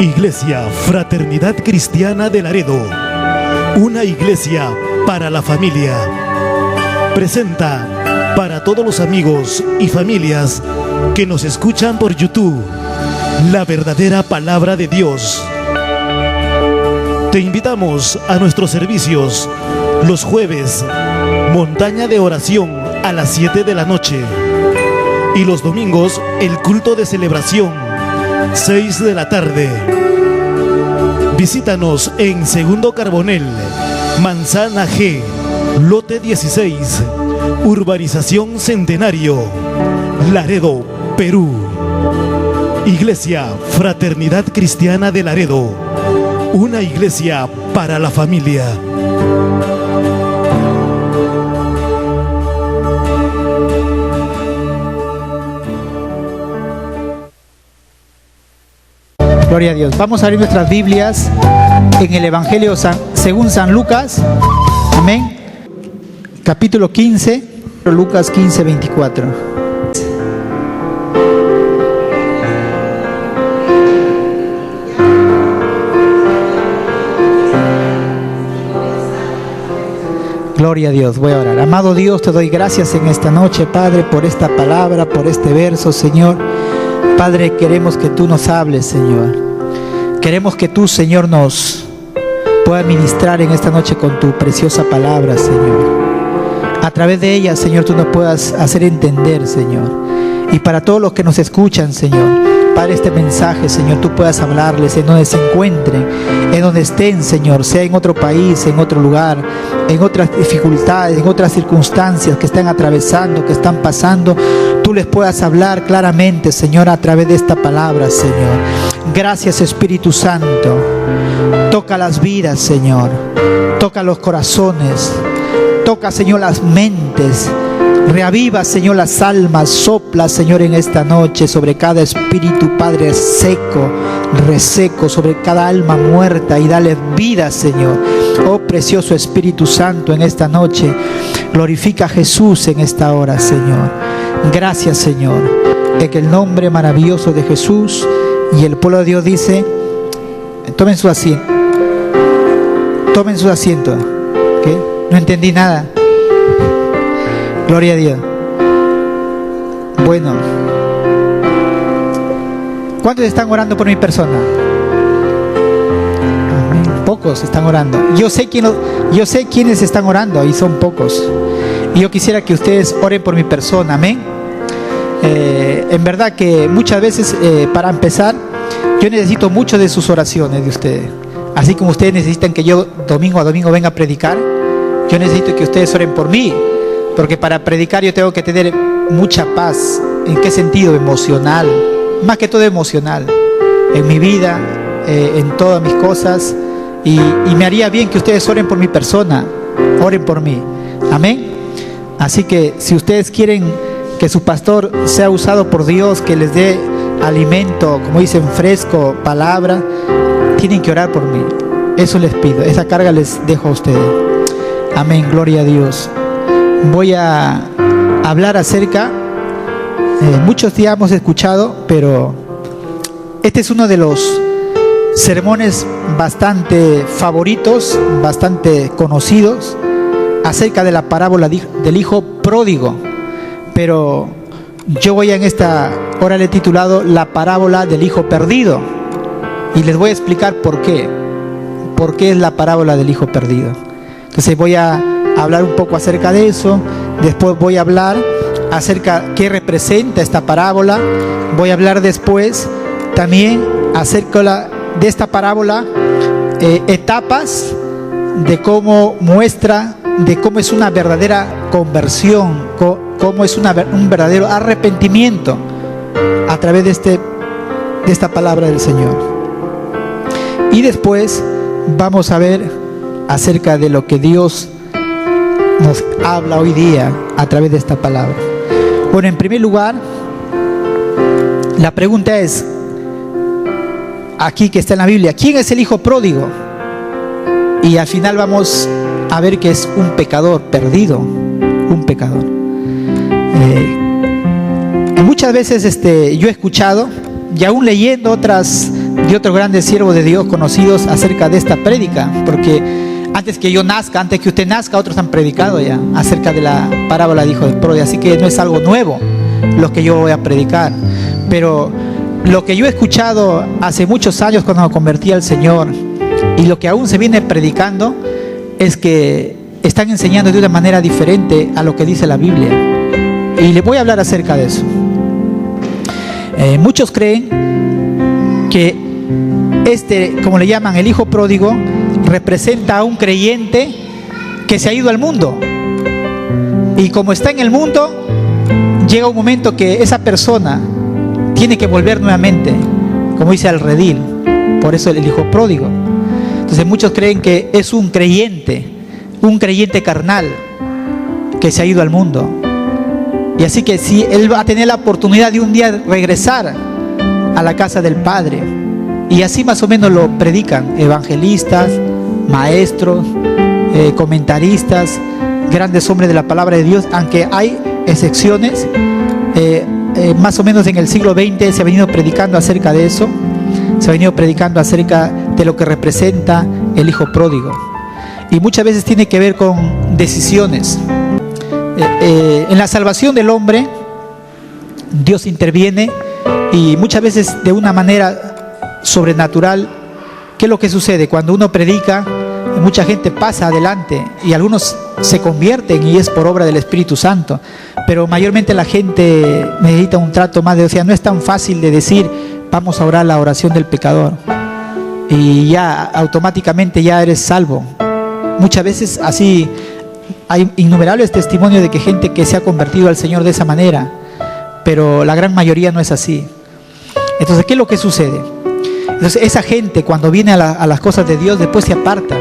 Iglesia Fraternidad Cristiana de Laredo, una iglesia para la familia, presenta para todos los amigos y familias que nos escuchan por YouTube, la verdadera palabra de Dios. Te invitamos a nuestros servicios los jueves, montaña de oración a las 7 de la noche, y los domingos el culto de celebración 6 de la tarde. Visítanos en Segundo Carbonel, Manzana G, lote 16, Urbanización Centenario, Laredo, Perú. Iglesia Fraternidad Cristiana de Laredo, una iglesia para la familia. Gloria a Dios. Vamos a abrir nuestras Biblias en el Evangelio según San Lucas. Amén. Capítulo 15, Lucas 15, 24. Gloria a Dios. Voy a orar. Amado Dios, te doy gracias en esta noche, Padre, por esta palabra, por este verso, Señor. Padre, queremos que tú nos hables, Señor. Queremos que tú, Señor, nos puedas ministrar en esta noche con tu preciosa palabra, Señor. A través de ella, Señor, tú nos puedas hacer entender, Señor. Y para todos los que nos escuchan, Señor, Padre, este mensaje, Señor, tú puedas hablarles en donde se encuentren, en donde estén, Señor, sea en otro país, en otro lugar, en otras dificultades, en otras circunstancias que están atravesando, que están pasando, tú les puedas hablar claramente, Señor, a través de esta palabra, Señor. Gracias, Espíritu Santo. Toca las vidas, Señor. Toca los corazones. Toca, Señor, las mentes. Reaviva, Señor, las almas. Sopla, Señor, en esta noche sobre cada espíritu, Padre, seco, reseco, sobre cada alma muerta, y dale vida, Señor. Oh, precioso Espíritu Santo, en esta noche glorifica a Jesús en esta hora, Señor. Gracias, Señor, en el nombre maravilloso de Jesús. Y el pueblo de Dios dice: tomen su asiento. Tomen su asiento. ¿Qué? No entendí nada. Gloria a Dios. Bueno, ¿cuántos están orando por mi persona? Amén. Pocos están orando. Yo sé quiénes están orando, y son pocos. Y yo quisiera que ustedes oren por mi persona. Amén. En verdad que muchas veces, para empezar, yo necesito mucho de sus oraciones de ustedes. Así como ustedes necesitan que yo domingo a domingo venga a predicar, yo necesito que ustedes oren por mí. Porque para predicar yo tengo que tener mucha paz. ¿En qué sentido? Emocional. Más que todo emocional. En mi vida, en todas mis cosas. Y me haría bien que ustedes oren por mi persona. Oren por mí. Amén. Así que si ustedes quieren que su pastor sea usado por Dios, que les dé alimento, como dicen, fresco, palabra, tienen que orar por mí. Eso les pido. Esa carga les dejo a ustedes. Amén. Gloria a Dios. Voy a hablar acerca, muchos días hemos escuchado, pero este es uno de los sermones bastante favoritos, bastante conocidos, acerca de la parábola del hijo pródigo. Pero yo voy en esta hora le he titulado la parábola del hijo perdido, y les voy a explicar por qué es la parábola del hijo perdido. Entonces voy a hablar un poco acerca de eso. Después voy a hablar acerca de qué representa esta parábola. Voy a hablar después también acerca de esta parábola, etapas de cómo muestra, de cómo es una verdadera conversión, cómo es un verdadero arrepentimiento a través de esta palabra del Señor. Y después vamos a ver acerca de lo que Dios nos habla hoy día a través de esta palabra. Bueno, en primer lugar, la pregunta es, aquí que está en la Biblia, ¿quién es el hijo pródigo? Y al final vamos a ver que es un pecador perdido, un pecador. Muchas veces yo he escuchado, y aún leyendo otras de otros grandes siervos de Dios conocidos acerca de esta prédica, porque antes que yo nazca, antes que usted nazca, otros han predicado ya acerca de la parábola del hijo del pródigo, así que no es algo nuevo lo que yo voy a predicar, pero lo que yo he escuchado hace muchos años cuando me convertí al Señor y lo que aún se viene predicando es que están enseñando de una manera diferente a lo que dice la Biblia, y les voy a hablar acerca de eso. Muchos creen que como le llaman, el hijo pródigo, representa a un creyente que se ha ido al mundo, y como está en el mundo, llega un momento que esa persona tiene que volver nuevamente, como dice el redil, por eso el hijo pródigo. Entonces muchos creen que es un creyente carnal que se ha ido al mundo, y así que si él va a tener la oportunidad de un día regresar a la casa del Padre, y así más o menos lo predican evangelistas, maestros, comentaristas, grandes hombres de la palabra de Dios, aunque hay excepciones. Más o menos en el siglo XX se ha venido predicando acerca de eso, se ha venido predicando acerca de lo que representa el hijo pródigo, y muchas veces tiene que ver con decisiones. En la salvación del hombre Dios interviene, y muchas veces de una manera sobrenatural. ¿Qué es lo que sucede? Cuando uno predica, mucha gente pasa adelante y algunos se convierten, y es por obra del Espíritu Santo, pero mayormente la gente necesita un trato más o sea, no es tan fácil de decir vamos a orar la oración del pecador y ya automáticamente ya eres salvo. Muchas veces así hay innumerables testimonios de que gente que se ha convertido al Señor de esa manera, pero la gran mayoría no es así. Entonces, ¿qué es lo que sucede? Entonces, esa gente cuando viene a las cosas de Dios, después se aparta.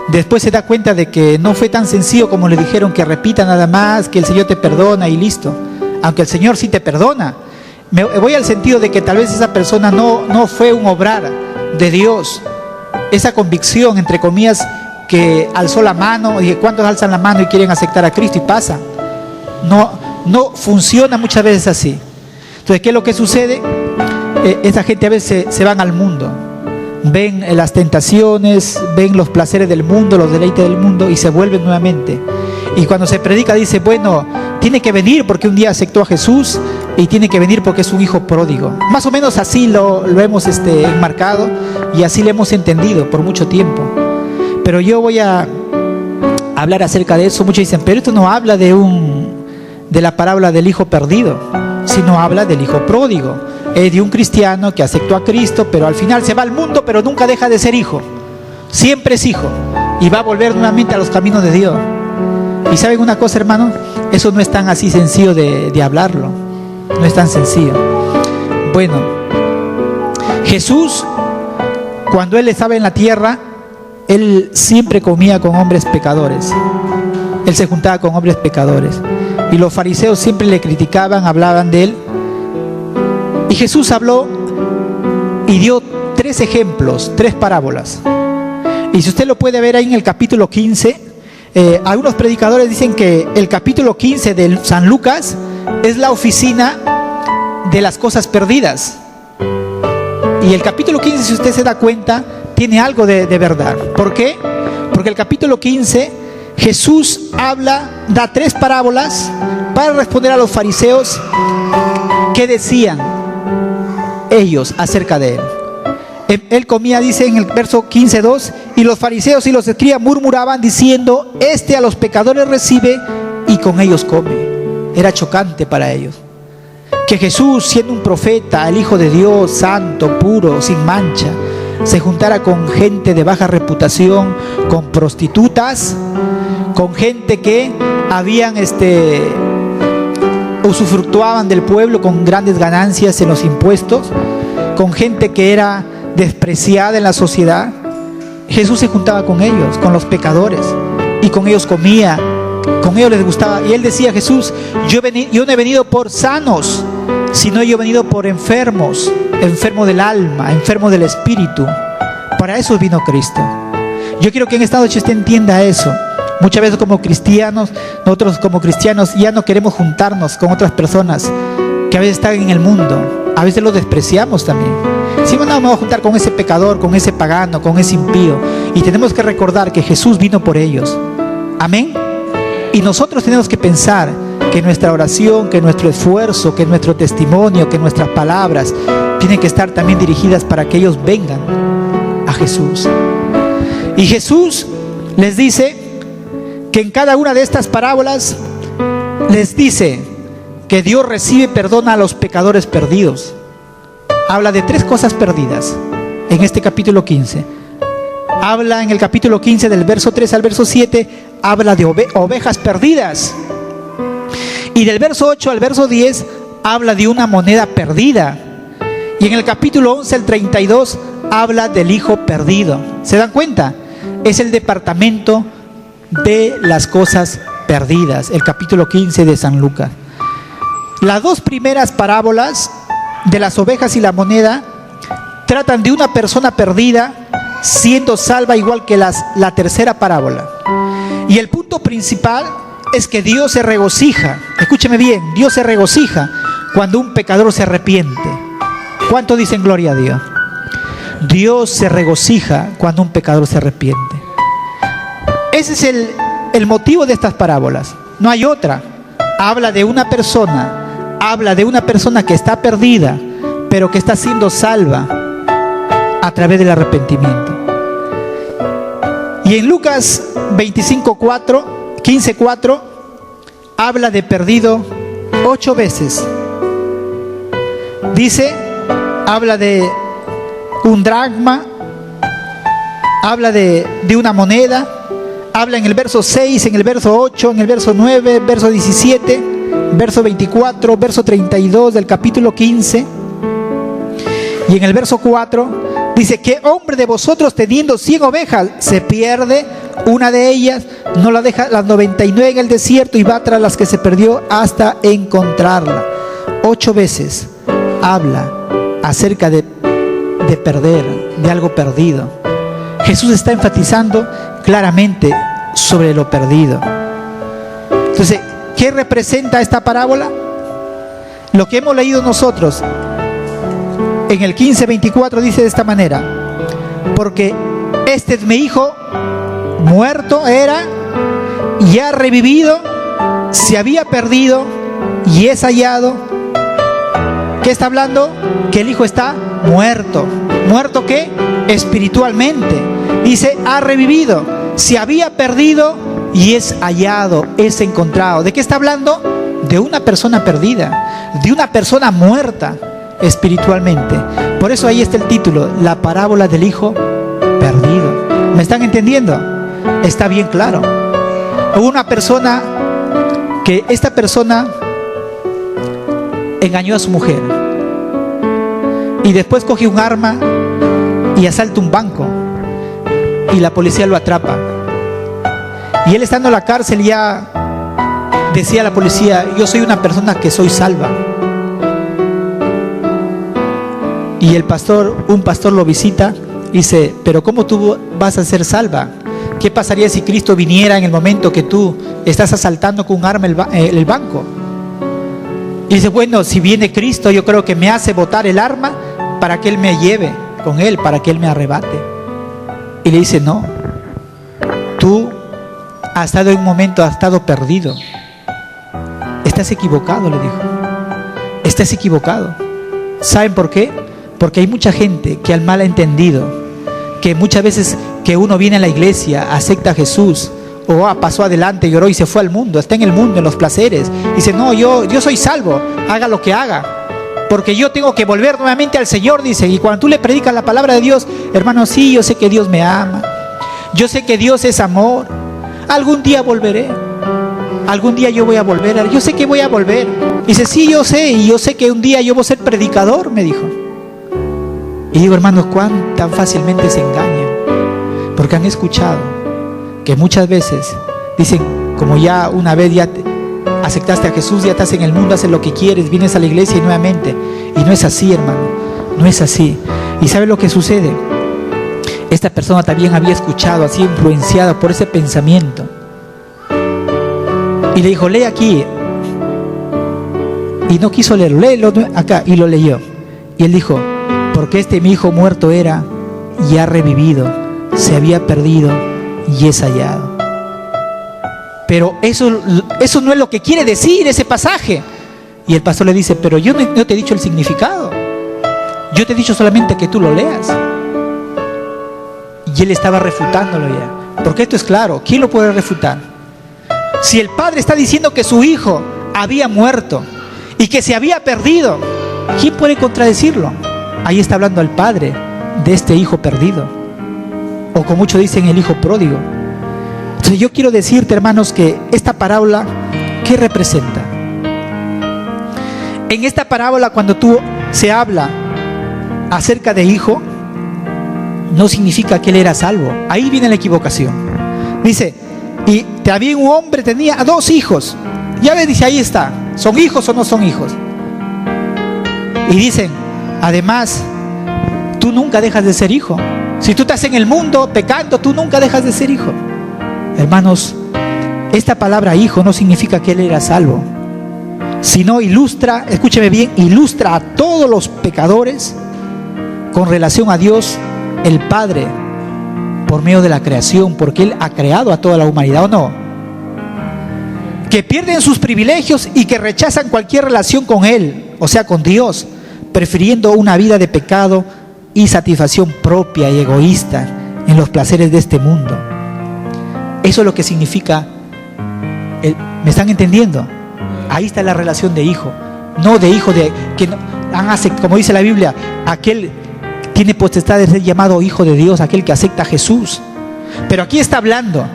Después se da cuenta de que no fue tan sencillo como le dijeron, que repita nada más, que el Señor te perdona y listo. Aunque el Señor sí te perdona. Me voy al sentido de que tal vez esa persona no fue un obrar de Dios. Esa convicción, entre comillas, que alzó la mano, y ¿cuántos alzan la mano y quieren aceptar a Cristo y pasa? No funciona muchas veces así. Entonces, ¿qué es lo que sucede? Esa gente a veces se van al mundo, ven las tentaciones, ven los placeres del mundo, los deleites del mundo, y se vuelven nuevamente. Y cuando se predica dice, bueno, tiene que venir porque un día aceptó a Jesús, y tiene que venir porque es un hijo pródigo. Más o menos así lo hemos enmarcado, y así lo hemos entendido por mucho tiempo. Pero yo voy a hablar acerca de eso. Muchos dicen, pero esto no habla de la parábola del hijo perdido, sino habla del hijo pródigo, de un cristiano que aceptó a Cristo, pero al final se va al mundo, pero nunca deja de ser hijo. Siempre es hijo, y va a volver nuevamente a los caminos de Dios. Y ¿saben una cosa, hermano? Eso no es tan así sencillo de hablarlo. No es tan sencillo. Bueno, Jesús, cuando Él estaba en la tierra, Él siempre comía con hombres pecadores. Él se juntaba con hombres pecadores. Y los fariseos siempre le criticaban, hablaban de Él. Y Jesús habló y dio 3 ejemplos, 3 parábolas. Y si usted lo puede ver ahí en el capítulo 15, algunos predicadores dicen que el capítulo 15 de San Lucas es la oficina de las cosas perdidas. Y el capítulo 15, si usted se da cuenta, tiene algo de verdad. ¿Por qué? Porque el capítulo 15, Jesús da 3 parábolas para responder a los fariseos qué decían ellos acerca de Él. Él comía, dice en el verso 15:2, y los fariseos y los escribas murmuraban diciendo, a los pecadores recibe y con ellos come. Era chocante para ellos que Jesús, siendo un profeta, el Hijo de Dios, santo, puro, sin mancha, se juntara con gente de baja reputación, con prostitutas, con gente que habían usufructuaban del pueblo con grandes ganancias en los impuestos, con gente que era despreciada en la sociedad. Jesús se juntaba con ellos, con los pecadores, y con ellos comía, con ellos les gustaba. Y Él decía, Jesús, yo no he venido por sanos, sino yo he venido por enfermos, enfermo del alma, enfermo del espíritu. Para eso vino Cristo. Yo quiero que en esta noche usted entienda eso. Muchas veces nosotros como cristianos ya no queremos juntarnos con otras personas que a veces están en el mundo. A veces los despreciamos también. Si no, me voy a juntar con ese pecador, con ese pagano, con ese impío. Y tenemos que recordar que Jesús vino por ellos. Amén. Y nosotros tenemos que pensar que nuestra oración, que nuestro esfuerzo, que nuestro testimonio, que nuestras palabras tienen que estar también dirigidas para que ellos vengan a Jesús. Y Jesús les dice que en cada una de estas parábolas les dice que Dios recibe y perdona a los pecadores perdidos. Habla de 3 cosas perdidas en este capítulo 15. Habla en el capítulo 15 del verso 3 al verso 7, habla de ovejas perdidas. Y del verso 8 al verso 10 habla de una moneda perdida. Y en el capítulo 11 al 32 habla del hijo perdido. ¿Se dan cuenta? Es el departamento de las cosas perdidas, el capítulo 15 de San Lucas. Las 2 primeras parábolas de las ovejas y la moneda tratan de una persona perdida siendo salva, igual que la tercera parábola. Y el punto principal es que Dios se regocija. Escúcheme bien, Dios se regocija cuando un pecador se arrepiente. ¿Cuánto dicen gloria a Dios? Dios se regocija cuando un pecador se arrepiente. Ese es el motivo de estas parábolas. No hay otra. Habla de una persona que está perdida, pero que está siendo salva a través del arrepentimiento. Y en Lucas 15:4 habla de perdido 8 veces. Dice, habla de un dracma, habla de una moneda, habla en el verso 6, en el verso 8, en el verso 9, verso 17, verso 24, verso 32 del capítulo 15. Y en el verso 4 dice: ¿qué hombre de vosotros, teniendo 100 ovejas, se pierde una de ellas, no la deja las 99 en el desierto y va tras las que se perdió hasta encontrarla? 8 veces habla acerca de perder, de algo perdido. Jesús está enfatizando claramente sobre lo perdido. Entonces, ¿qué representa esta parábola? Lo que hemos leído nosotros en el 15:24 dice de esta manera: porque este es mi hijo, muerto era y ha revivido, se había perdido y es hallado. ¿Qué está hablando? Que el hijo está muerto. ¿Muerto qué? Espiritualmente. Dice, ha revivido, se había perdido y es hallado, es encontrado. ¿De qué está hablando? De una persona perdida, de una persona muerta espiritualmente. Por eso ahí está el título, la parábola del hijo perdido. ¿Me están entendiendo? Está bien claro. Hubo una persona que esta persona engañó a su mujer y después cogió un arma y asalta un banco y la policía lo atrapa. Y él, estando en la cárcel, ya decía a la policía: yo soy una persona que soy salva. Y un pastor lo visita y dice: pero ¿cómo tú vas a ser salva? ¿Qué pasaría si Cristo viniera en el momento que tú estás asaltando con un arma el banco? Y dice: bueno, si viene Cristo, yo creo que me hace botar el arma para que Él me lleve con Él, para que Él me arrebate. Y le dice: no, tú has estado en un momento, has estado perdido. Estás equivocado, le dijo. Estás equivocado. ¿Saben por qué? Porque hay mucha gente que al mal ha entendido que muchas veces que uno viene a la iglesia, acepta a Jesús, o pasó adelante, lloró y se fue al mundo, está en el mundo, en los placeres. Dice: no, yo soy salvo, haga lo que haga, porque yo tengo que volver nuevamente al Señor, dice. Y cuando tú le predicas la palabra de Dios: hermano, sí, yo sé que Dios me ama, yo sé que Dios es amor, algún día volveré, algún día yo voy a volver, yo sé que voy a volver. Dice: sí, yo sé, y yo sé que un día yo voy a ser predicador, me dijo. Y digo: hermanos, cuán tan fácilmente se engañan, porque han escuchado que muchas veces dicen, como ya una vez ya aceptaste a Jesús, ya estás en el mundo, haces lo que quieres, vienes a la iglesia y nuevamente. Y no es así, hermano, no es así. ¿Y sabe lo que sucede? Esta persona también había escuchado, así influenciada por ese pensamiento. Y le dijo: lee aquí. Y no quiso leerlo, léelo acá. Y lo leyó. Y él dijo: porque este mi hijo muerto era y ha revivido, se había perdido y es hallado. Pero eso no es lo que quiere decir ese pasaje. Y el pastor le dice, pero yo no te he dicho el significado, yo te he dicho solamente que tú lo leas. Y él estaba refutándolo ya, porque esto es claro. ¿Quién lo puede refutar? Si el padre está diciendo que su hijo había muerto y que se había perdido, ¿quién puede contradecirlo? Ahí está hablando el padre de este hijo perdido, o como muchos dicen, el hijo pródigo. Entonces yo quiero decirte, hermanos, que esta parábola, ¿qué representa? En esta parábola, cuando se habla acerca de hijo, no significa que él era salvo. Ahí viene la equivocación. Dice, y también un hombre tenía 2 hijos. Ya ves, dice, ahí está, ¿son hijos o no son hijos? Y dicen, además, tú nunca dejas de ser hijo. Si tú estás en el mundo pecando, tú nunca dejas de ser hijo. Hermanos, esta palabra hijo no significa que él era salvo, sino ilustra, escúcheme bien, ilustra a todos los pecadores con relación a Dios, el Padre, por medio de la creación, porque Él ha creado a toda la humanidad, ¿o no? Que pierden sus privilegios y que rechazan cualquier relación con Él, o sea, con Dios, prefiriendo una vida de pecado y satisfacción propia y egoísta en los placeres de este mundo. Eso es lo que significa, ¿me están entendiendo? Ahí está la relación de hijo, no de hijo de que como dice la Biblia, aquel tiene potestad de ser llamado hijo de Dios, aquel que acepta a Jesús. Pero aquí está hablando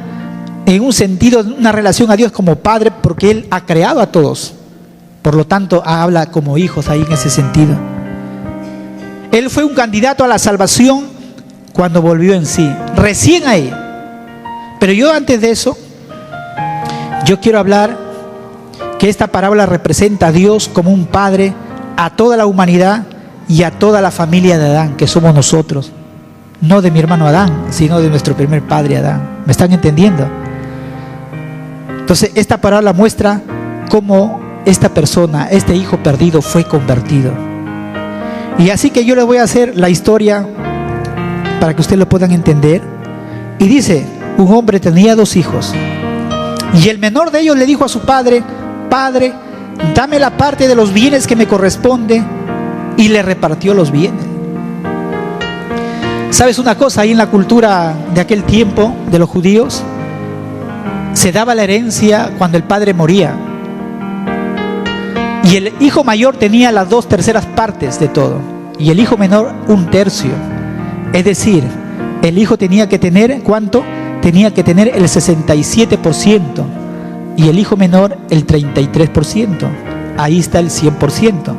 en un sentido de una relación a Dios como Padre, porque Él ha creado a todos. Por lo tanto, habla como hijos ahí en ese sentido. Él fue un candidato a la salvación cuando volvió en sí, recién ahí. Pero yo antes de eso, yo quiero hablar que esta parábola representa a Dios como un Padre a toda la humanidad y a toda la familia de Adán, que somos nosotros. No de mi hermano Adán, sino de nuestro primer padre Adán. ¿Me están entendiendo? Entonces esta parábola muestra cómo esta persona, este hijo perdido, fue convertido. Y así que yo les voy a hacer la historia para que ustedes lo puedan entender. Y dice, un hombre tenía 2 hijos, y el menor de ellos le dijo a su padre: Padre, dame la parte de los bienes que me corresponde. Y le repartió los bienes. ¿Sabes una cosa? Ahí en la cultura de aquel tiempo de los judíos, se daba la herencia cuando el padre moría, y el hijo mayor tenía las 2/3 partes de todo, y el hijo menor 1/3. Es decir, el hijo tenía que tener, ¿cuánto? Tenía que tener el 67%, y el hijo menor el 33%. Ahí está el 100%.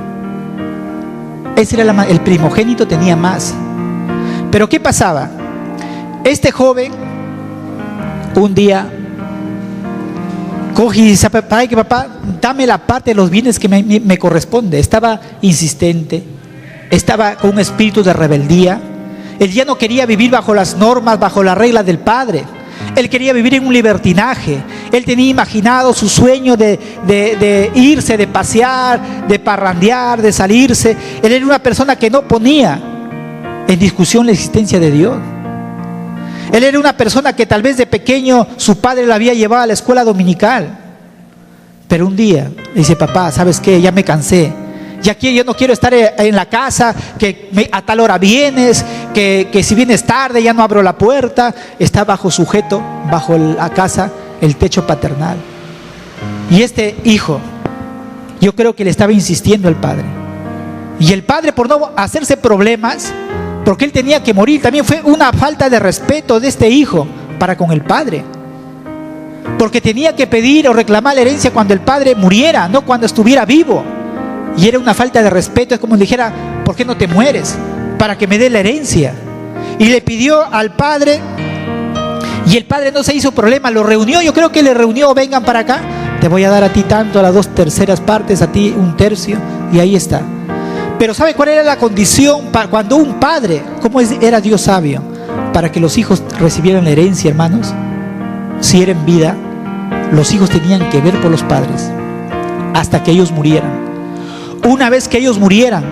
Ese era el primogénito, tenía más. Pero ¿qué pasaba? Este joven un día coge y dice: papá, dame la parte de los bienes que me corresponde. Estaba insistente, estaba con un espíritu de rebeldía. Él ya no quería vivir bajo las normas, bajo las reglas del padre. Él quería vivir en un libertinaje. Él tenía imaginado su sueño de irse, de pasear, de parrandear, de salirse. Él era una persona que no ponía en discusión la existencia de Dios. Él era una persona que tal vez de pequeño su padre la había llevado a la escuela dominical. Pero un día le dice: papá, ¿sabes qué? Ya me cansé. Ya aquí yo no quiero estar en la casa, que a tal hora vienes, que si vienes tarde ya no abro la puerta. Está sujeto bajo la casa, el techo paternal. Y este hijo, yo creo que le estaba insistiendo al padre. Y el padre, por no hacerse problemas, porque él tenía que morir, también fue una falta de respeto de este hijo para con el padre. Porque tenía que pedir o reclamar la herencia cuando el padre muriera, no cuando estuviera vivo. Y era una falta de respeto. Es como si dijera: ¿por qué no te mueres? Para que me dé la herencia. Y le pidió al padre, y el padre no se hizo problema, lo reunió. Yo creo que le reunió: vengan para acá, te voy a dar a ti tanto, a las 2/3 partes, a ti 1/3, y ahí está. Pero ¿sabe cuál era la condición para cuando un padre, cómo era Dios sabio, para que los hijos recibieran la herencia, hermanos? Si era en vida, los hijos tenían que ver por los padres hasta que ellos murieran. Una vez que ellos murieran,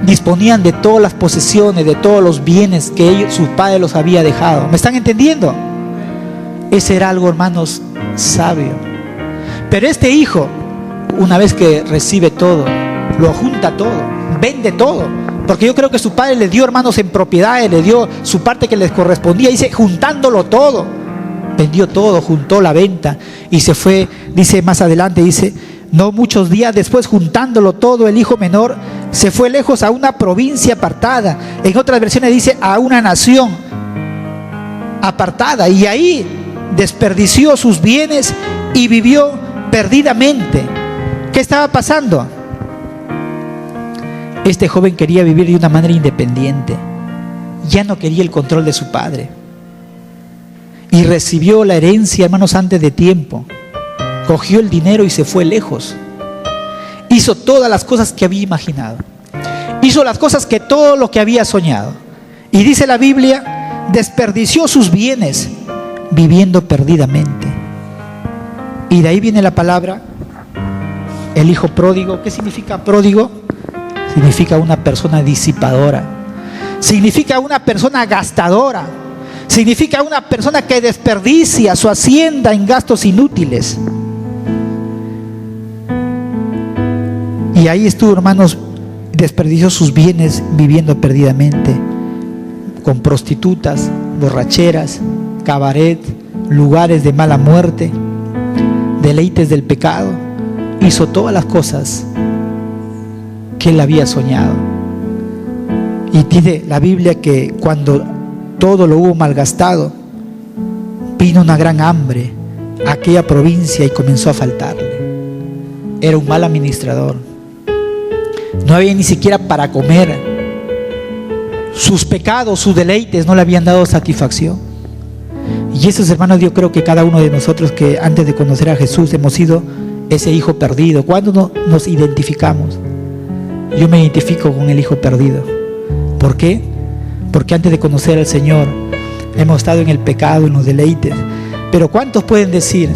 disponían de todas las posesiones, de todos los bienes que su padre los había dejado. ¿Me están entendiendo? Ese era algo, hermanos, sabio. Pero este hijo, una vez que recibe todo, lo junta todo, vende todo. Porque yo creo que su padre le dio, hermanos, en propiedades, le dio su parte que les correspondía, dice, juntándolo todo. Vendió todo, juntó la venta y se fue, dice más adelante, dice, no muchos días después, juntándolo todo, el hijo menor se fue lejos a una provincia apartada. En otras versiones dice a una nación apartada, y ahí desperdició sus bienes y vivió perdidamente. ¿Qué estaba pasando? Este joven quería vivir de una manera independiente, ya no quería el control de su padre, y recibió la herencia, hermanos, antes de tiempo. Cogió el dinero y se fue lejos. Hizo todas las cosas que había imaginado. Hizo las cosas que todo lo que había soñado. Y dice la Biblia, desperdició sus bienes viviendo perdidamente. Y de ahí viene la palabra, el hijo pródigo. ¿Qué significa pródigo? Significa una persona disipadora. Significa una persona gastadora. Significa una persona que desperdicia su hacienda en gastos inútiles. Y ahí estuvo, hermanos, desperdició sus bienes viviendo perdidamente, con prostitutas, borracheras, cabaret, lugares de mala muerte, deleites del pecado. Hizo todas las cosas que él había soñado. Y dice la Biblia que cuando todo lo hubo malgastado, vino una gran hambre a aquella provincia y comenzó a faltarle. Era un mal administrador. No había ni siquiera para comer. Sus pecados, sus deleites no le habían dado satisfacción. Y esos, hermanos, yo creo que cada uno de nosotros que antes de conocer a Jesús hemos sido ese hijo perdido. ¿Cuándo nos identificamos? Yo me identifico con el hijo perdido. ¿Por qué? Porque antes de conocer al Señor hemos estado en el pecado, en los deleites. Pero ¿cuántos pueden decir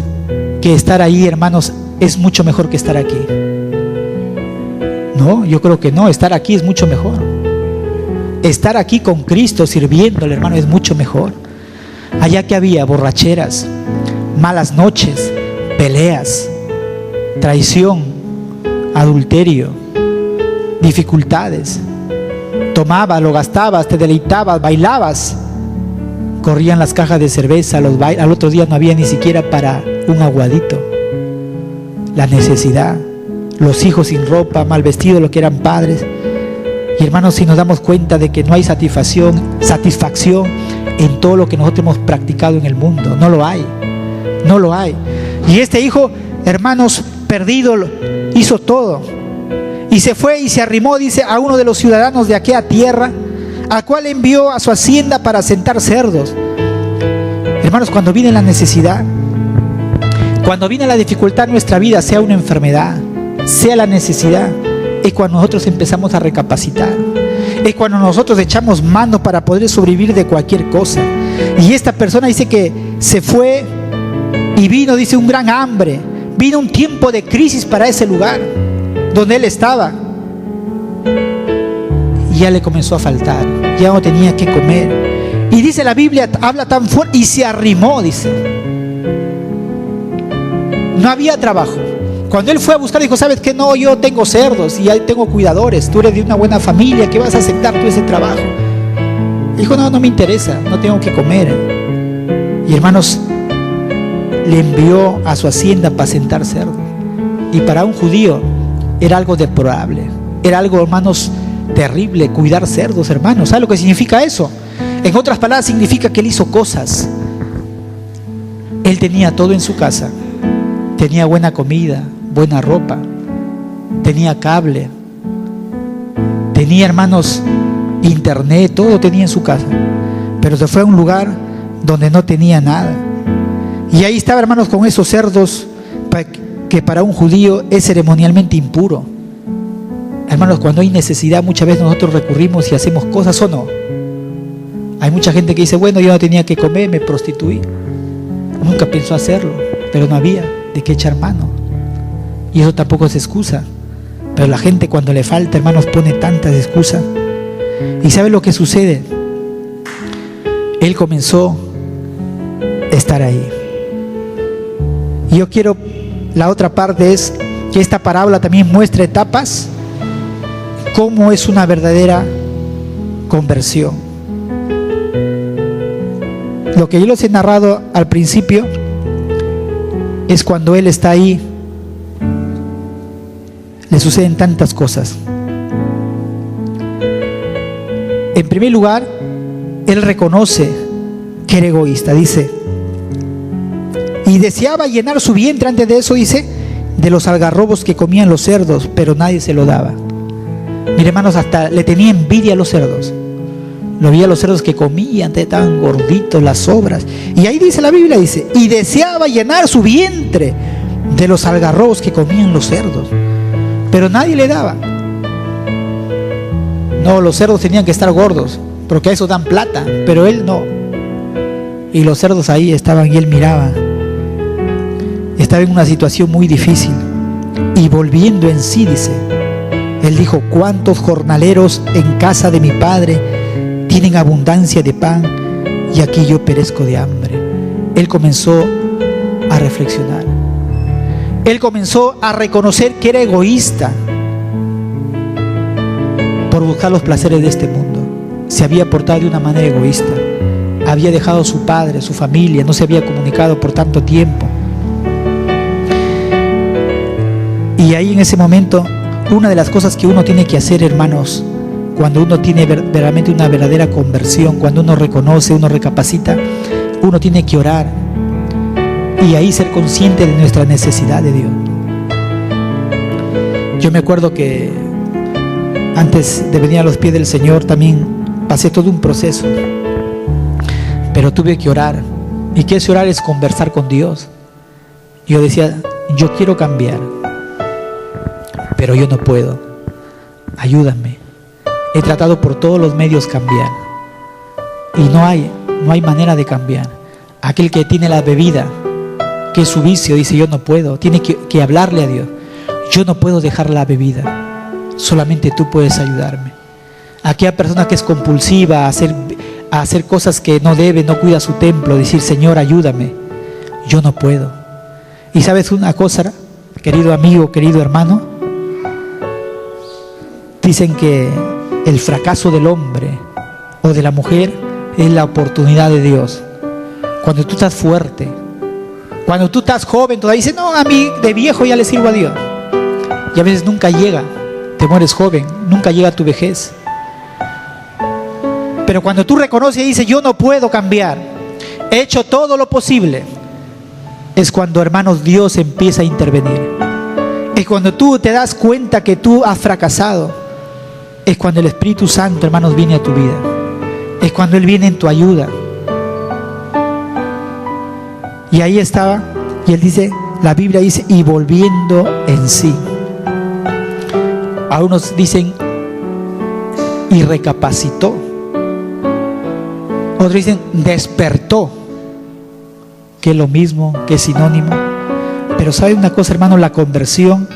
que estar ahí, hermanos, es mucho mejor que estar aquí? No, yo creo que no. Estar aquí es mucho mejor. Estar aquí con Cristo sirviéndole, hermano, es mucho mejor. Allá que había borracheras, malas noches, peleas, traición, adulterio, dificultades. Tomabas, lo gastabas, te deleitabas, bailabas. Corrían las cajas de cerveza, al otro día no había ni siquiera para un aguadito. La necesidad, los hijos sin ropa, mal vestidos, los que eran padres. Y hermanos, si nos damos cuenta de que no hay satisfacción en todo lo que nosotros hemos practicado en el mundo, no lo hay, no lo hay. Y este hijo, hermanos, perdido, hizo todo. Y se fue y se arrimó, dice, a uno de los ciudadanos de aquella tierra, al cual envió a su hacienda para asentar cerdos. Hermanos, cuando viene la necesidad, cuando viene la dificultad en nuestra vida, sea una enfermedad, sea la necesidad, es cuando nosotros empezamos a recapacitar. Es cuando nosotros echamos mano para poder sobrevivir de cualquier cosa. Y esta persona dice que se fue y vino, dice, un gran hambre. Vino un tiempo de crisis para ese lugar donde él estaba. Y ya le comenzó a faltar, ya no tenía que comer. Y dice la Biblia, habla tan fuerte, y se arrimó, dice. No había trabajo. Cuando él fue a buscar, dijo, ¿sabes qué? No, yo tengo cerdos y ahí tengo cuidadores. Tú eres de una buena familia, ¿qué vas a aceptar tú ese trabajo? Dijo, no me interesa, no tengo que comer. Y hermanos, le envió a su hacienda para asentar cerdos. Y para un judío era algo deplorable, era algo, hermanos, terrible, cuidar cerdos, hermanos. ¿Sabe lo que significa eso? En otras palabras, significa que él hizo cosas. Él tenía todo en su casa. Tenía buena comida, buena ropa, tenía cable, tenía, hermanos, internet, todo tenía en su casa. Pero se fue a un lugar donde no tenía nada. Y ahí estaba, hermanos, con esos cerdos que para un judío es ceremonialmente impuro. Hermanos, cuando hay necesidad, muchas veces nosotros recurrimos y hacemos cosas, ¿o no? Hay mucha gente que dice, bueno, yo no tenía que comer, me prostituí. Nunca pensó hacerlo, pero no había de qué echar mano. Y eso tampoco es excusa Pero la gente cuando le falta, hermanos, pone tantas excusas. ¿Y sabe lo que sucede? Él comenzó a estar ahí. Y yo quiero, la otra parte es que esta parábola también muestra etapas, cómo es una verdadera conversión. Lo que yo les he narrado al principio es cuando él está ahí, le suceden tantas cosas. En primer lugar, él reconoce que era egoísta, dice, y deseaba llenar su vientre. Antes de eso dice, de los algarrobos que comían los cerdos, pero nadie se lo daba. Mire, hermanos, hasta le tenía envidia a los cerdos. Lo veía a los cerdos que comían, estaban gorditos, las sobras. Y ahí dice la Biblia, dice, y deseaba llenar su vientre de los algarrobos que comían los cerdos, pero nadie le daba. No, los cerdos tenían que estar gordos, porque a eso dan plata, pero él no. Y los cerdos ahí estaban y él miraba. Estaba en una situación muy difícil. Y volviendo en sí, dice, él dijo, ¿cuántos jornaleros en casa de mi padre tienen abundancia de pan y aquí yo perezco de hambre? Él comenzó a reflexionar. Él comenzó a reconocer que era egoísta por buscar los placeres de este mundo. Se había portado de una manera egoísta. Había dejado a su padre, su familia, no se había comunicado por tanto tiempo. Y ahí en ese momento, una de las cosas que uno tiene que hacer, hermanos, cuando uno tiene verdaderamente una verdadera conversión, cuando uno reconoce, uno recapacita, uno tiene que orar y ahí ser consciente de nuestra necesidad de Dios. Yo me acuerdo que antes de venir a los pies del Señor también pasé todo un proceso, pero tuve que orar. ¿Y qué es orar? Es conversar con Dios. Yo decía, yo quiero cambiar, pero yo no puedo, ayúdame. He tratado por todos los medios cambiar y no hay manera de cambiar. Aquel que tiene la bebida, que es su vicio, dice, yo no puedo. Tiene que hablarle a Dios. Yo no puedo dejar la bebida, solamente tú puedes ayudarme. Aquella persona que es compulsiva a hacer cosas que no debe, no cuida su templo, decir, Señor, ayúdame, yo no puedo. Y sabes una cosa, querido amigo, querido hermano, dicen que el fracaso del hombre o de la mujer es la oportunidad de Dios. Cuando tú estás fuerte, cuando tú estás joven, todavía dices, no, a mí de viejo ya le sirvo a Dios. Y a veces nunca llega, te mueres joven, nunca llega tu vejez. Pero cuando tú reconoces y dices, yo no puedo cambiar, he hecho todo lo posible, es cuando, hermanos, Dios empieza a intervenir. Es cuando tú te das cuenta que tú has fracasado. Es cuando el Espíritu Santo, hermanos, viene a tu vida. Es cuando Él viene en tu ayuda. Y ahí estaba, y Él dice, la Biblia dice, y volviendo en sí. A unos dicen, y recapacitó. Otros dicen, despertó, que es lo mismo, que es sinónimo. Pero ¿sabe una cosa, hermano? La conversión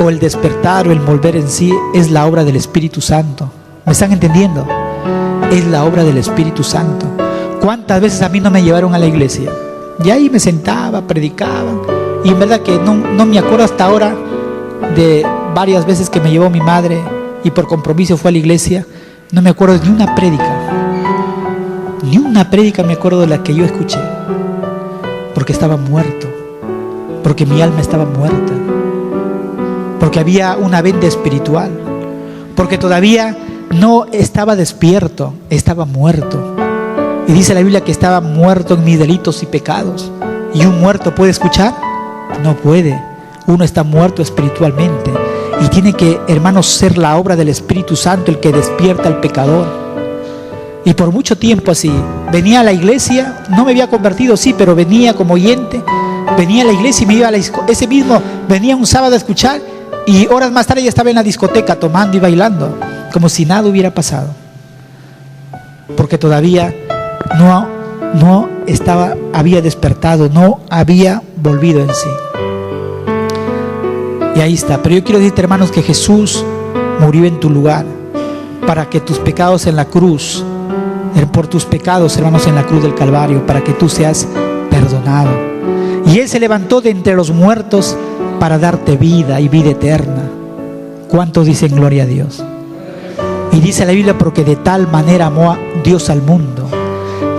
o el despertar o el volver en sí es la obra del Espíritu Santo. ¿Me están entendiendo? Es la obra del Espíritu Santo. ¿Cuántas veces a mí no me llevaron a la iglesia? Y ahí me sentaba, predicaban, y en verdad que no me acuerdo hasta ahora de varias veces que me llevó mi madre y por compromiso fue a la iglesia. No me acuerdo de ni una prédica me acuerdo de la que yo escuché, porque estaba muerto, porque mi alma estaba muerta, porque había una venda espiritual, porque todavía no estaba despierto, estaba muerto. Y dice la Biblia que estaba muerto en mis delitos y pecados. ¿Y un muerto puede escuchar? No puede. Uno está muerto espiritualmente. Y tiene que, hermanos, ser la obra del Espíritu Santo el que despierta al pecador. Y por mucho tiempo así, venía a la iglesia, no me había convertido, sí, pero venía como oyente, venía a la iglesia y me iba a ese mismo, venía un sábado a escuchar y horas más tarde ya estaba en la discoteca tomando y bailando, como si nada hubiera pasado. Porque todavía no había despertado, no había volvido en sí. Y ahí está. Pero yo quiero decirte, hermanos, que Jesús murió en tu lugar para que tus pecados en la cruz, por tus pecados, hermanos, en la cruz del Calvario, para que tú seas perdonado. Y Él se levantó de entre los muertos para darte vida y vida eterna. ¿Cuántos dicen gloria a Dios? Y dice la Biblia, porque de tal manera amó a Dios al mundo,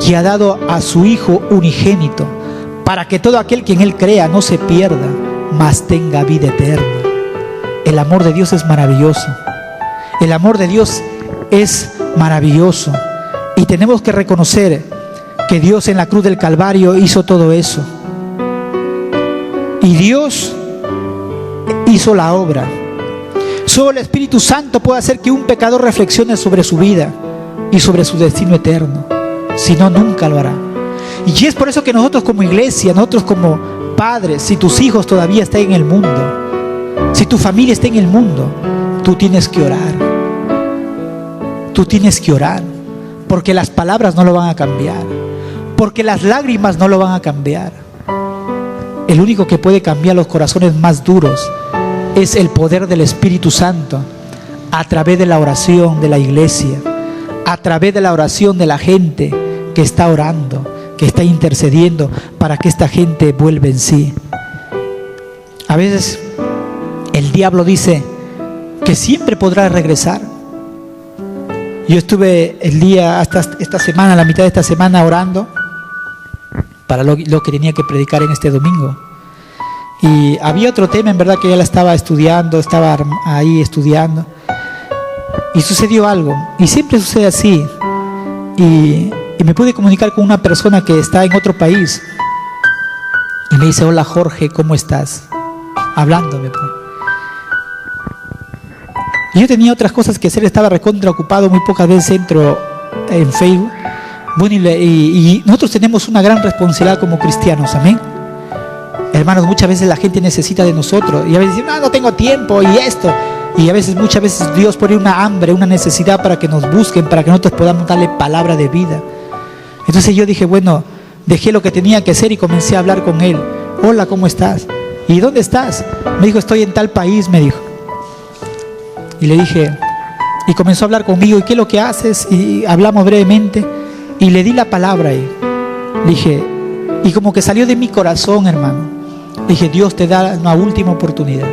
y ha dado a su Hijo unigénito, para que todo aquel que en Él crea no se pierda, mas tenga vida eterna. El amor de Dios es maravilloso. El amor de Dios es maravilloso. Y tenemos que reconocer que Dios en la cruz del Calvario hizo todo eso. Y Dios hizo la obra. Solo el Espíritu Santo puede hacer que un pecador reflexione sobre su vida y sobre su destino eterno. Si no, nunca lo hará. Y es por eso que nosotros como iglesia, nosotros como padres, si tus hijos todavía están en el mundo, si tu familia está en el mundo, tú tienes que orar. Tú tienes que orar. Porque las palabras no lo van a cambiar. Porque las lágrimas no lo van a cambiar. El único que puede cambiar los corazones más duros es el poder del Espíritu Santo, a través de la oración de la iglesia, a través de la oración de la gente que está orando, que está intercediendo para que esta gente vuelva en sí. A veces el diablo dice que siempre podrá regresar. Yo estuve el día, hasta esta semana, la mitad de esta semana, orando para lo que tenía que predicar en este domingo. Y había otro tema, en verdad, que ya la estaba estudiando, estaba ahí estudiando. Y sucedió algo. Y siempre sucede así. Y me pude comunicar con una persona que está en otro país. Y me dice, hola Jorge, ¿cómo estás? Hablándome. Y yo tenía otras cosas que hacer, estaba recontra ocupado, muy pocas veces entro en Facebook. Bueno, y nosotros tenemos una gran responsabilidad como cristianos, amén. Hermanos, muchas veces la gente necesita de nosotros y a veces dicen, no tengo tiempo y esto. Y a veces, muchas veces Dios pone una hambre, una necesidad para que nos busquen, para que nosotros podamos darle palabra de vida. Entonces yo dije, bueno, dejé lo que tenía que hacer y comencé a hablar con él. Hola, ¿cómo estás? ¿Y dónde estás? Me dijo, estoy en tal país, me dijo. Y le dije, y comenzó a hablar conmigo, ¿y qué es lo que haces? Y hablamos brevemente y le di la palabra ahí. Le dije, y como que salió de mi corazón, hermano. Le dije, Dios te da una última oportunidad.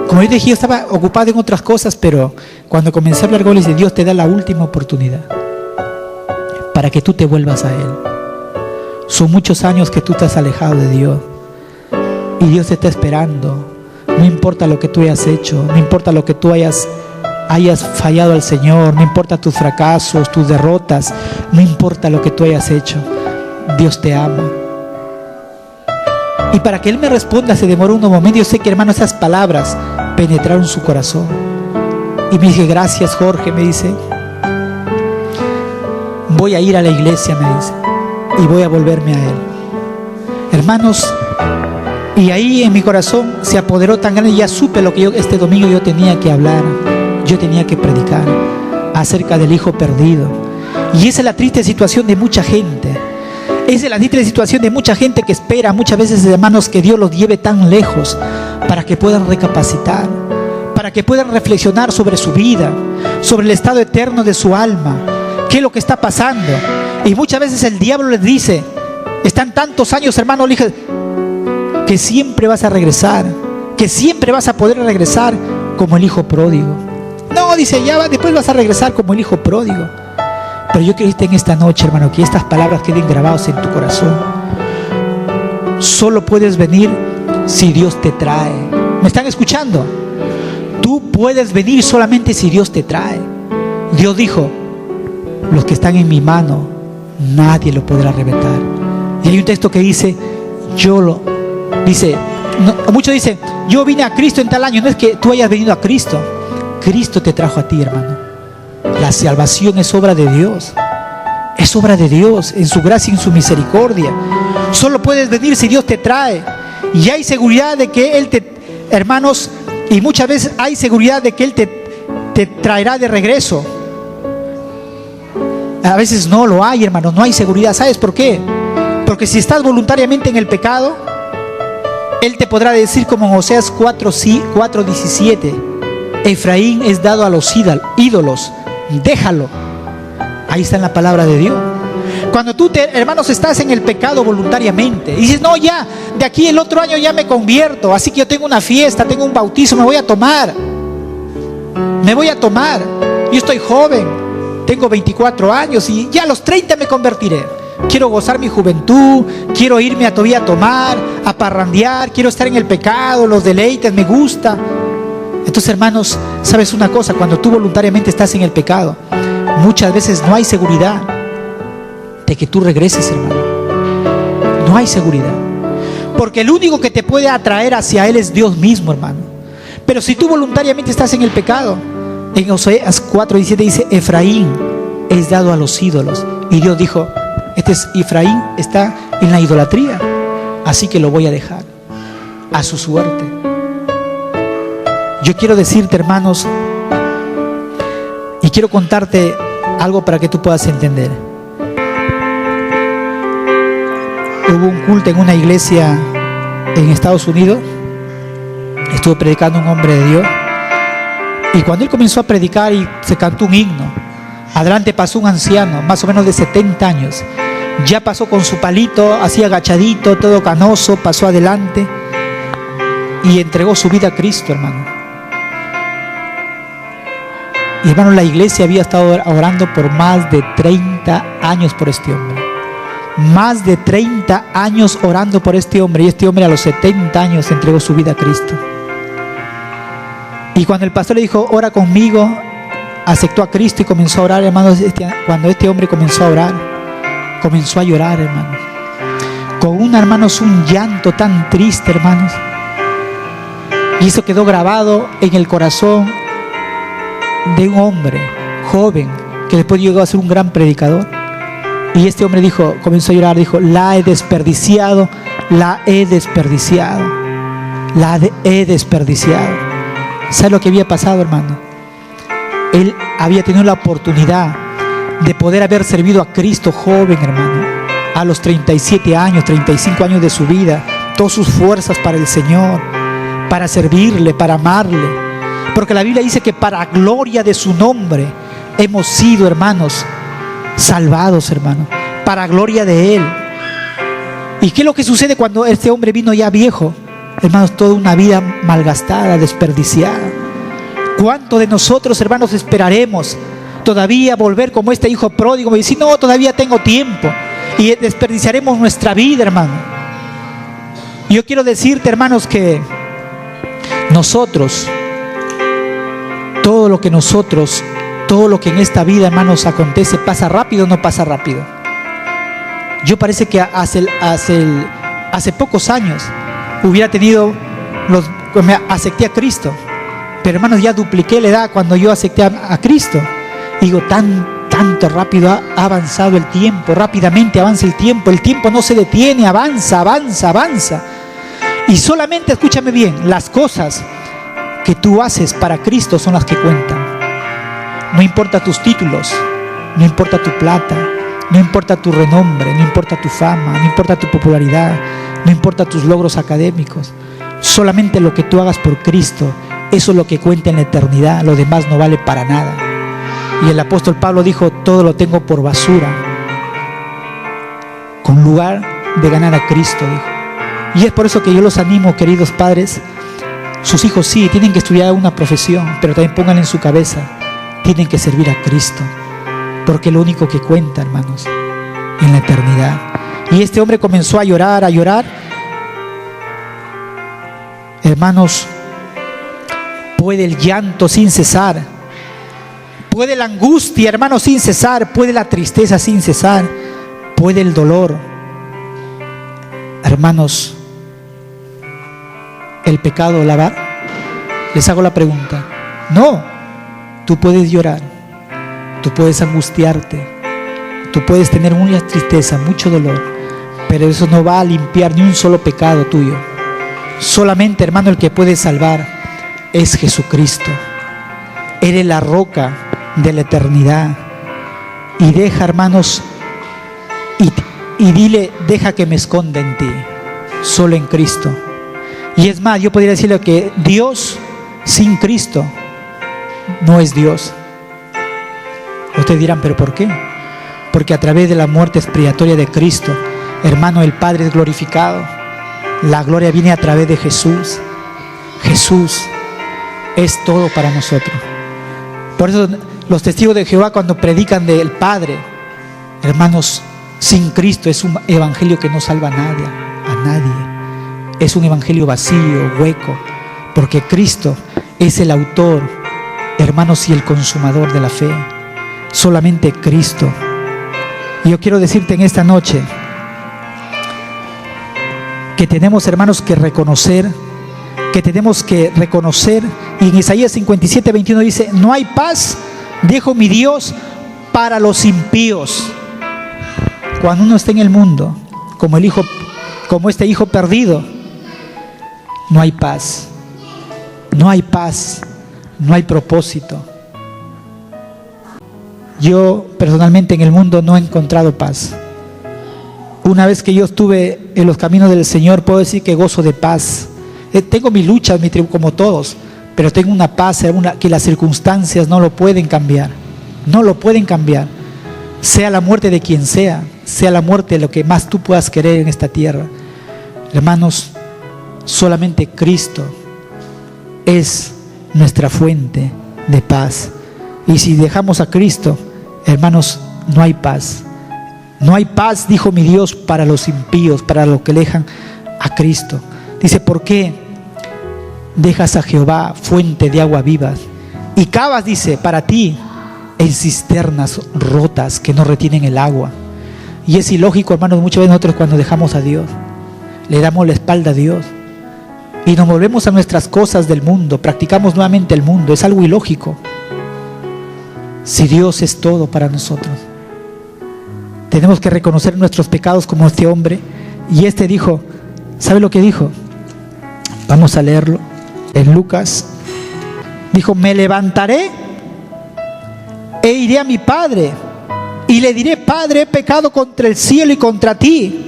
Como yo dije, yo estaba ocupado en otras cosas, pero cuando comencé a hablar con él, le dije, Dios te da la última oportunidad para que tú te vuelvas a Él. Son muchos años que tú estás alejado de Dios y Dios te está esperando. No importa lo que tú hayas hecho, no importa lo que tú hayas fallado al Señor, no importa tus fracasos, tus derrotas, no importa lo que tú hayas hecho, Dios te ama. Y para que Él me responda se demoró unos momentos. Yo sé que, hermano, esas palabras penetraron su corazón. Y me dije, gracias Jorge, me dice. Voy a ir a la iglesia, me dice, y voy a volverme a Él. Hermanos, y ahí en mi corazón se apoderó tan grande, ya supe lo que este domingo yo tenía que hablar, yo tenía que predicar acerca del hijo perdido. Y esa es la triste situación de mucha gente. Esa es la triste situación de mucha gente que espera muchas veces, hermanos, que Dios los lleve tan lejos para que puedan recapacitar, para que puedan reflexionar sobre su vida, sobre el estado eterno de su alma, qué es lo que está pasando. Y muchas veces el diablo les dice, están tantos años, hermano, le dije, que siempre vas a regresar, que siempre vas a poder regresar como el hijo pródigo. No, dice, después vas a regresar como el hijo pródigo. Pero yo quiero decirte en esta noche, hermano, que estas palabras queden grabadas en tu corazón. Solo puedes venir si Dios te trae. ¿Me están escuchando? Tú puedes venir solamente si Dios te trae. Dios dijo, los que están en mi mano, nadie lo podrá arrebatar. Y hay un texto que dice, muchos dicen, yo vine a Cristo en tal año. No es que tú hayas venido a Cristo, Cristo te trajo a ti, hermano. La salvación es obra de Dios. Es obra de Dios en su gracia y en su misericordia. Solo puedes venir si Dios te trae. Y hay seguridad de que Él hermanos, y muchas veces hay seguridad de que Él te traerá de regreso. A veces no lo hay, hermanos, no hay seguridad. ¿Sabes por qué? Porque si estás voluntariamente en el pecado, Él te podrá decir como en Oseas 4:17, Efraín es dado a los ídolos, déjalo. Ahí está en la palabra de Dios. Cuando tú, hermanos, estás en el pecado voluntariamente y dices, no, ya, de aquí el otro año ya me convierto, así que yo tengo una fiesta, tengo un bautizo, me voy a tomar. Yo estoy joven, tengo 24 años y ya a los 30 me convertiré. Quiero gozar mi juventud, quiero irme todavía a tomar, a parrandear, quiero estar en el pecado, los deleites, me gusta. Entonces, hermanos, ¿sabes una cosa? Cuando tú voluntariamente estás en el pecado, muchas veces no hay seguridad de que tú regreses, hermano. No hay seguridad. Porque el único que te puede atraer hacia Él es Dios mismo, hermano. Pero si tú voluntariamente estás en el pecado, en Oseas 4:17 dice, Efraín es dado a los ídolos. Y Dios dijo, Efraín está en la idolatría, así que lo voy a dejar a su suerte. Yo quiero decirte, hermanos, y quiero contarte algo para que tú puedas entender. Hubo un culto en una iglesia en Estados Unidos. Estuvo predicando un hombre de Dios. Y cuando él comenzó a predicar y se cantó un himno, adelante pasó un anciano, más o menos de 70 años. Ya pasó con su palito, así agachadito, todo canoso, pasó adelante y entregó su vida a Cristo, hermano. Y hermano, la iglesia había estado orando por más de 30 años por este hombre. Más de 30 años orando por este hombre. Y este hombre a los 70 años entregó su vida a Cristo. Y cuando el pastor le dijo, ora conmigo, aceptó a Cristo y comenzó a orar, hermanos. Cuando este hombre comenzó a orar, comenzó a llorar, hermanos. Con un llanto tan triste, hermanos. Y eso quedó grabado en el corazón de un hombre joven que después llegó a ser un gran predicador. Y este hombre comenzó a llorar, dijo, la he desperdiciado. ¿Sabe lo que había pasado, hermano? Él había tenido la oportunidad de poder haber servido a Cristo joven, hermano, a los 37 años, 35 años de su vida, todas sus fuerzas para el Señor, para servirle, para amarle. Porque la Biblia dice que para gloria de su nombre hemos sido, hermanos, salvados, hermano, para gloria de Él. ¿Y qué es lo que sucede cuando este hombre vino ya viejo? Hermanos, toda una vida malgastada, desperdiciada. ¿Cuánto de nosotros, hermanos, esperaremos todavía volver como este hijo pródigo y decir, no, todavía tengo tiempo? Y desperdiciaremos nuestra vida, hermano. Y yo quiero decirte, hermanos, que nosotros, todo lo que en esta vida, hermanos, acontece, ¿pasa rápido o no pasa rápido? Yo parece que hace pocos años hubiera tenido me acepté a Cristo, pero hermanos, ya dupliqué la edad cuando yo acepté a Cristo. Y digo, tanto rápido ha avanzado el tiempo, rápidamente avanza el tiempo no se detiene, avanza. Y solamente, escúchame bien, las cosas que tú haces para Cristo son las que cuentan. No importa tus títulos, no importa tu plata, no importa tu renombre, no importa tu fama, no importa tu popularidad, no importa tus logros académicos. Solamente lo que tú hagas por Cristo, eso es lo que cuenta en la eternidad. Lo demás no vale para nada. Y el apóstol Pablo dijo, todo lo tengo por basura, con lugar de ganar a Cristo, dijo. Y es por eso que yo los animo, queridos padres. Sus hijos sí, tienen que estudiar una profesión, pero también pongan en su cabeza, tienen que servir a Cristo, porque es lo único que cuenta, hermanos, en la eternidad. Y este hombre comenzó a llorar. Hermanos, puede el llanto sin cesar, puede la angustia, hermanos, sin cesar, puede la tristeza sin cesar, puede el dolor. Hermanos, ¿el pecado lavar? Les hago la pregunta. No, tú puedes llorar, tú puedes angustiarte, tú puedes tener mucha tristeza, mucho dolor, pero eso no va a limpiar ni un solo pecado tuyo. Solamente, hermano, el que puede salvar es Jesucristo. Eres la roca de la eternidad. Y deja, hermanos, y dile, deja que me esconda en ti, solo en Cristo. Y es más, yo podría decirle que Dios sin Cristo no es Dios. Ustedes dirán, ¿pero por qué? Porque a través de la muerte expiatoria de Cristo, hermano, el Padre es glorificado. La gloria viene a través de Jesús. Jesús es todo para nosotros. Por eso los testigos de Jehová, cuando predican del Padre, hermanos, sin Cristo es un evangelio que no salva a nadie, a nadie. Es un evangelio vacío, hueco, porque Cristo es el autor, hermanos, y el consumador de la fe. Solamente Cristo. Y yo quiero decirte en esta noche que tenemos, hermanos, que reconocer, y en Isaías 57, 21 dice: no hay paz, dijo mi Dios, para los impíos. Cuando uno está en el mundo, como este hijo perdido, no hay paz, no hay paz, no hay propósito. Yo personalmente en el mundo no he encontrado paz. Una vez que yo estuve en los caminos del Señor, puedo decir que gozo de paz. Tengo mis luchas, como todos, pero tengo una paz que las circunstancias no lo pueden cambiar. No lo pueden cambiar. Sea la muerte de quien sea la muerte de lo que más tú puedas querer en esta tierra. Hermanos, solamente Cristo es nuestra fuente de paz. Y si dejamos a Cristo, hermanos, no hay paz. No hay paz, dijo mi Dios, para los impíos, para los que dejan a Cristo. Dice: ¿por qué dejas a Jehová, fuente de agua vivas, y cavas, dice, para ti en cisternas rotas que no retienen el agua? Y es ilógico, hermanos, muchas veces nosotros cuando dejamos a Dios, le damos la espalda a Dios y nos volvemos a nuestras cosas del mundo, practicamos nuevamente el mundo. Es algo ilógico. Si Dios es todo para nosotros, tenemos que reconocer nuestros pecados como este hombre. Y este dijo, ¿sabe lo que dijo? Vamos a leerlo en Lucas. Dijo: me levantaré e iré a mi padre y le diré: Padre, he pecado contra el cielo y contra ti,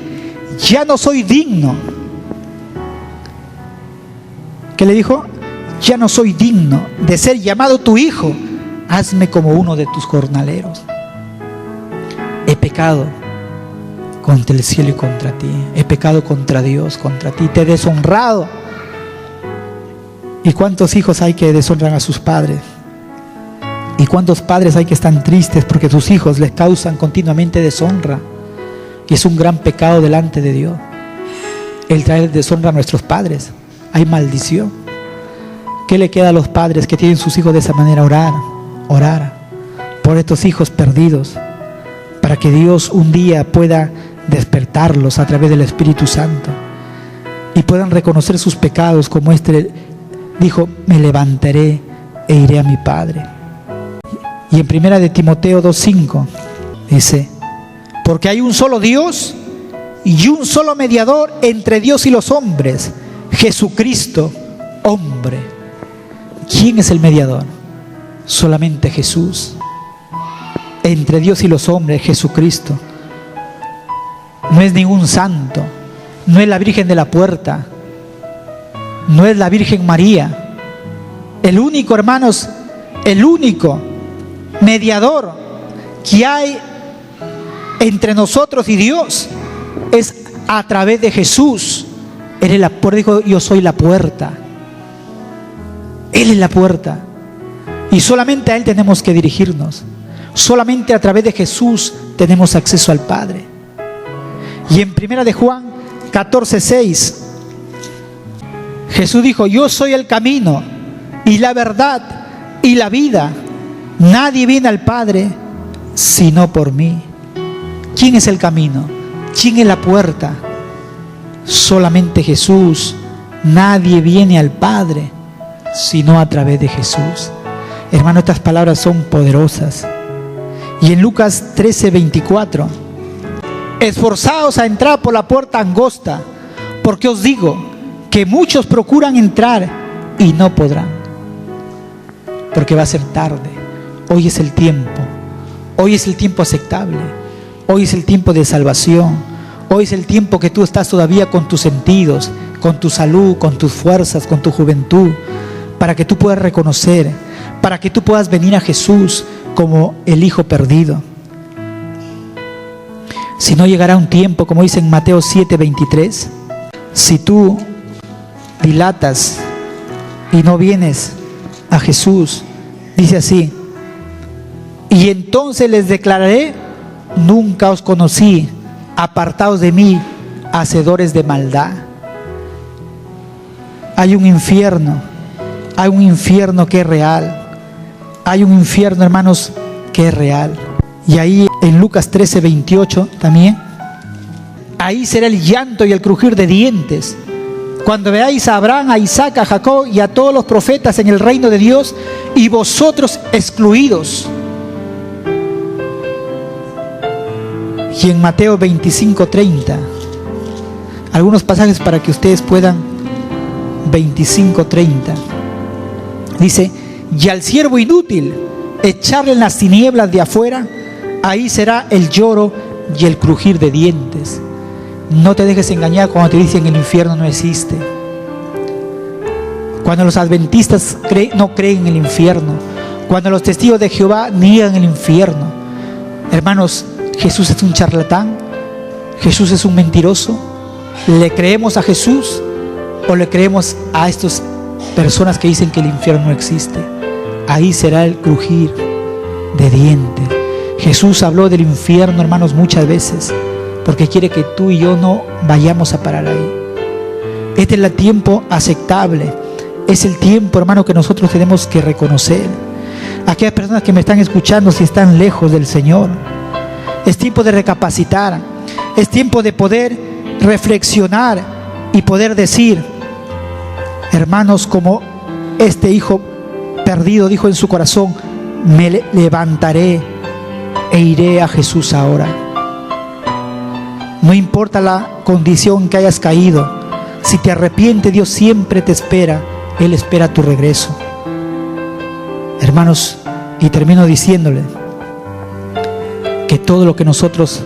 ya no soy digno. ¿Qué le dijo? Ya no soy digno de ser llamado tu hijo, hazme como uno de tus jornaleros. He pecado contra el cielo y contra ti, he pecado contra Dios, contra ti, te he deshonrado. ¿Y cuántos hijos hay que deshonran a sus padres? ¿Y cuántos padres hay que están tristes porque sus hijos les causan continuamente deshonra? Y es un gran pecado delante de Dios el traer deshonra a nuestros padres. Hay maldición. ¿Qué le queda a los padres que tienen sus hijos de esa manera? Orar por estos hijos perdidos, para que Dios un día pueda despertarlos a través del Espíritu Santo y puedan reconocer sus pecados, como este dijo: me levantaré e iré a mi Padre. Y en 1 de Timoteo 2:5 dice: porque hay un solo Dios y un solo mediador entre Dios y los hombres, Jesucristo, hombre. ¿Quién es el mediador? Solamente Jesús. Entre Dios y los hombres, Jesucristo. No es ningún santo, no es la Virgen de la Puerta, no es la Virgen María. El único, hermanos, el único mediador que hay entre nosotros y Dios es a través de Jesús. Él es la puerta, dijo: yo soy la puerta. Él es la puerta y solamente a Él tenemos que dirigirnos. Solamente a través de Jesús tenemos acceso al Padre. Y en 1 de Juan 14:6 Jesús dijo: yo soy el camino y la verdad y la vida. Nadie viene al Padre sino por mí. ¿Quién es el camino? ¿Quién es la puerta? Solamente Jesús. Nadie viene al Padre sino a través de Jesús. Hermano, estas palabras son poderosas. Y en Lucas 13:24: esforzaos a entrar por la puerta angosta, porque os digo que muchos procuran entrar y no podrán, porque va a ser tarde. Hoy es el tiempo. Hoy es el tiempo aceptable. Hoy es el tiempo de salvación. Hoy es el tiempo que tú estás todavía con tus sentidos, con tu salud, con tus fuerzas, con tu juventud, para que tú puedas reconocer, para que tú puedas venir a Jesús como el hijo perdido. Si no, llegará un tiempo, como dice en Mateo 7:23, si tú dilatas y no vienes a Jesús, dice así: y entonces les declararé, nunca os conocí, apartaos de mí, hacedores de maldad. Hay un infierno que es real. Hay un infierno, hermanos, que es real. Y ahí en Lucas 13:28 también, ahí será el llanto y el crujir de dientes, cuando veáis a Abraham, a Isaac, a Jacob y a todos los profetas en el reino de Dios, y vosotros excluidos. Y en Mateo 25:30, algunos pasajes para que ustedes puedan, 25:30, dice: y al siervo inútil echarle en las tinieblas de afuera, ahí será el lloro y el crujir de dientes. No te dejes engañar cuando te dicen el infierno no existe. Cuando los adventistas no creen en el infierno, cuando los testigos de Jehová niegan el infierno, hermanos, ¿Jesús es un charlatán? ¿Jesús es un mentiroso? ¿Le creemos a Jesús o le creemos a estas personas que dicen que el infierno no existe? Ahí será el crujir de dientes. Jesús habló del infierno, hermanos, muchas veces, porque quiere que tú y yo no vayamos a parar ahí. Este es el tiempo aceptable. Es el tiempo, hermano, que nosotros tenemos que reconocer. Aquellas personas que me están escuchando, si están lejos del Señor, es tiempo de recapacitar. Es tiempo de poder reflexionar y poder decir, hermanos, como este hijo perdido dijo en su corazón: me levantaré e iré a Jesús ahora. No importa la condición que hayas caído, si te arrepientes, Dios siempre te espera. Él espera tu regreso. Hermanos, y termino diciéndole que todo lo que nosotros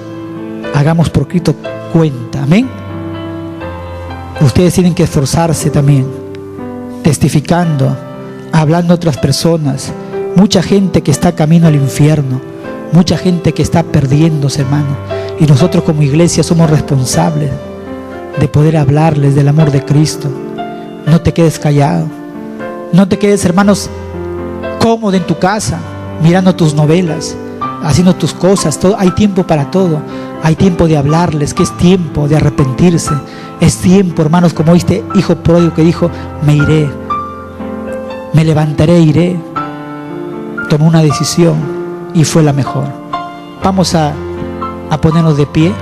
hagamos por Cristo cuenta. Amén. Ustedes tienen que esforzarse también, testificando, hablando a otras personas. Mucha gente que está camino al infierno, mucha gente que está perdiéndose, hermano. Y nosotros como iglesia somos responsables de poder hablarles del amor de Cristo. No te quedes callado. No te quedes, hermanos, cómodo en tu casa, mirando tus novelas, haciendo tus cosas. Todo, hay tiempo para todo. Hay tiempo de hablarles, que es tiempo de arrepentirse. Es tiempo, hermanos, como este hijo pródigo que dijo: me iré, me levantaré e iré. Tomó una decisión y fue la mejor. Vamos a ponernos de pie.